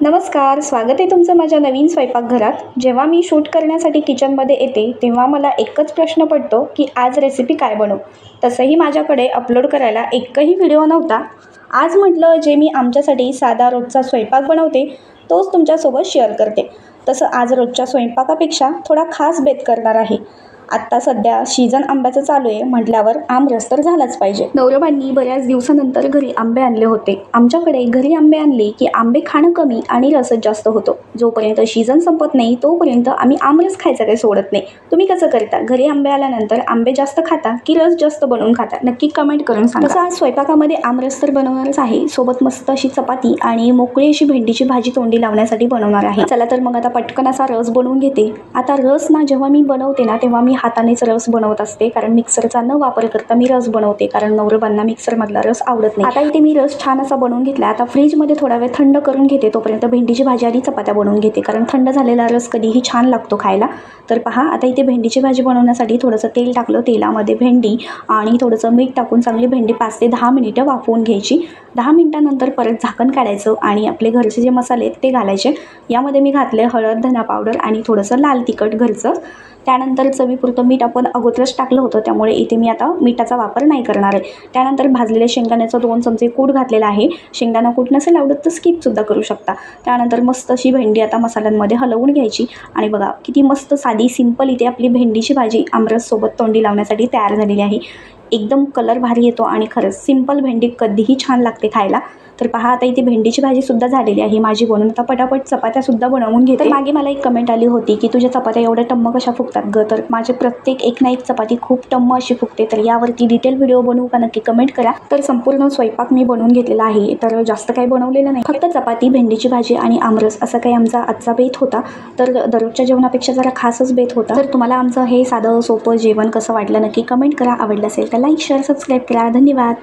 नमस्कार, स्वागत आहे तुमचं माझ्या नवीन स्वयंपाकघरात. जेव्हा मी शूट करण्यासाठी किचनमध्ये येते तेव्हा मला एकच प्रश्न पडतो की आज रेसिपी काय बनवू. तसंही माझ्याकडे अपलोड करायला एकही व्हिडिओ नव्हता. आज म्हटलं जे मी आमच्यासाठी साधा रोजचा स्वयंपाक बनवते तोच तुमच्यासोबत शेअर करते. तसं आज रोजच्या स्वयंपाकापेक्षा थोडा खास बेत करणार आहे. आत्ता सध्या सीझन आंब्याचं चालू आहे म्हटल्यावर आमरस तर झालाच पाहिजे. नवरोबांनी बऱ्याच दिवसानंतर घरी आंबे आणले होते. आमच्याकडे घरी आंबे आणले की आंबे खाणं कमी आणि रसच जास्त होतो. जोपर्यंत सीझन संपत नाही तोपर्यंत आम्ही आमरस खायचं काही सोडत नाही. तुम्ही कसं करता? घरी आंबे आल्यानंतर आंबे जास्त खाता की रस जास्त बनवून खाता? नक्की कमेंट करून सांगा. तसं आज स्वयंपाकामध्ये आमरस तर बनवणारच आहे. सोबत मस्त अशी चपाती आणि मोकळी अशी भेंडीची भाजी तोंडी लावण्यासाठी बनवणार आहे. चला तर मग आता पटकन असा रस बनवून घेते. आता रस ना जेव्हा मी बनवते ना तेव्हा मी हातानेच रस बनवत असते, कारण मिक्सरचा न वापर करता मी रस बनवते, कारण नवरोबांना मिक्सरमधला रस आवडत नाही. आता इथे मी रस छान असा बनवून घेतला. आता फ्रीजमध्ये थोडा वेळ थंड करून घेते. तोपर्यंत भेंडीची भाजी आणि चपात्या बनवून घेते, कारण थंड झालेला रस कधीही छान लागतो खायला. तर पहा, आता इथे भेंडीची भाजी बनवण्यासाठी थोडंसं तेल टाकलं. तेलामध्ये भेंडी आणि थोडंसं मीठ टाकून चांगली भेंडी 5 ते 10 मिनिटं वाफवून घ्यायची. 10 मिनिटानंतर परत झाकण काढायचं आणि आपले घरचे जे मसाले आहेत ते घालायचे. यामध्ये मी घातले हळद, धना पावडर आणि थोडंसं लाल तिखट घरचं. त्यानंतर चवीपुरतं मीठ आपण अगोदरच टाकलं होतं, त्यामुळे इथे मी आता मिठाचा वापर नाही करणार आहे. त्यानंतर भाजलेल्या शेंगदाण्याचं 2 चमचे कूट घातलेला आहे. शेंगदाणा कूट नसेल आवडत तर स्किपसुद्धा करू शकता. त्यानंतर मस्त अशी भेंडी आता मसाल्यांमध्ये हलवून घ्यायची. आणि बघा किती मस्त साधी सिंपल इथे आपली भेंडीची भाजी आमरससोबत तोंडी लावण्यासाठी तयार झालेली आहे. एकदम कलर भारी येतो आणि खरंच सिंपल भेंडी कधीही छान लागते खायला. तर पहा, आता इथे भेंडीची भाजीसुद्धा झालेली आहे माझी बनवून. आता पटापट चपात्यासुद्धा बनवून घेते. तर मागे मला एक कमेंट आली होती की तुझ्या चपात्या एवढ्या टम्म कशा फुगतात गं? तर माझे प्रत्येक एक ना एक चपाती खूप टम्म अशी फुगते. तर यावरती डिटेल व्हिडिओ बनवू का नक्की कमेंट करा. तर संपूर्ण स्वयंपाक मी बनवून घेतलेला आहे. तर जास्त काही बनवलेलं नाही, फक्त चपाती, भेंडीची भाजी आणि आमरस असा काही आमचा आजचा बेत होता. तर दररोजच्या जेवणापेक्षा जरा खासच बेत होता. तर तुम्हाला आमचं हे साधं सोपं जेवण कसं वाटलं नक्की कमेंट करा. आवडलं असेल तर लाईक, शेअर, सबस्क्राईब करा. धन्यवाद.